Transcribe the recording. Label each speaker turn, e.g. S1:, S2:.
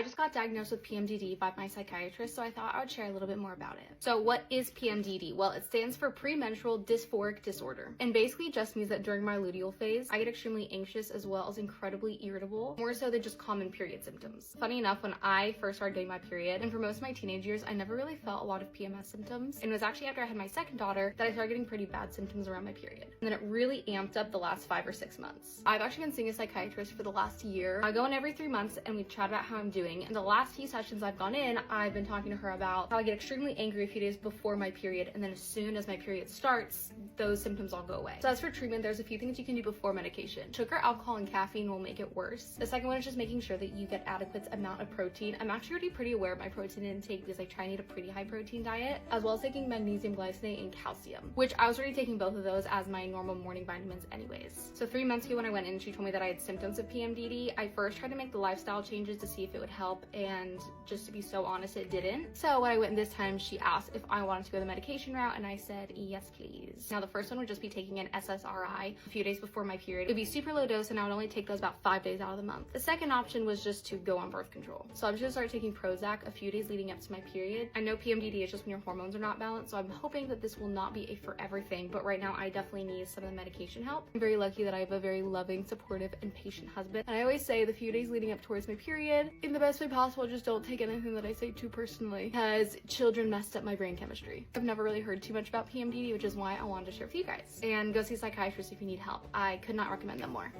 S1: just got diagnosed with PMDD by my psychiatrist, so I thought I would share a little bit more about it. So what is PMDD? Well, it stands for premenstrual dysphoric disorder, and basically just means that during my luteal phase, I get extremely anxious as well as incredibly irritable, more so than just common period symptoms. Funny enough, when I first started getting my period, and for most of my teenage years, I never really felt a lot of PMS symptoms, and it was actually after I had my second daughter that I started getting pretty bad symptoms around my period. And then it really amped up the last 5 or 6 months. I've actually been seeing a psychiatrist for the last year. I go in every 3 months and we chat about how I'm doing. And the last few sessions I've gone in, I've been talking to her about how I get extremely angry a few days before my period, and then as soon as my period starts, those symptoms all go away. So as for treatment, there's a few things you can do before medication. Sugar, alcohol, and caffeine will make it worse. The second one is just making sure that you get adequate amount of protein. I'm actually already pretty aware of my protein intake because I try and eat a pretty high protein diet, as well as taking magnesium glycinate and calcium, which I was already taking both of those as my normal morning vitamins anyways. So 3 months ago when I went in, she told me that I had symptoms of PMDD. I first tried to make the lifestyle changes to see if it would help, and just to be so honest, it didn't. So when I went this time, she asked if I wanted to go the medication route, and I said yes please. Now the first one would just be taking an SSRI a few days before my period. It would be super low dose, and I would only take those about 5 days out of the month. The second option was just to go on birth control. So I'm just gonna start taking Prozac a few days leading up to my period. I know PMDD is just when your hormones are not balanced, so I'm hoping that this will not be a forever thing, but right now I definitely need some of the medication help. I'm very lucky that I have a very loving, supportive, and patient husband. And I always say the few days leading up towards my period, in the best way possible, just don't take anything that I say too personally, because children messed up my brain chemistry. I've never really heard too much about PMDD, which is why I wanted to share with you guys. And go see a psychiatrist if you need help. I could not recommend them more.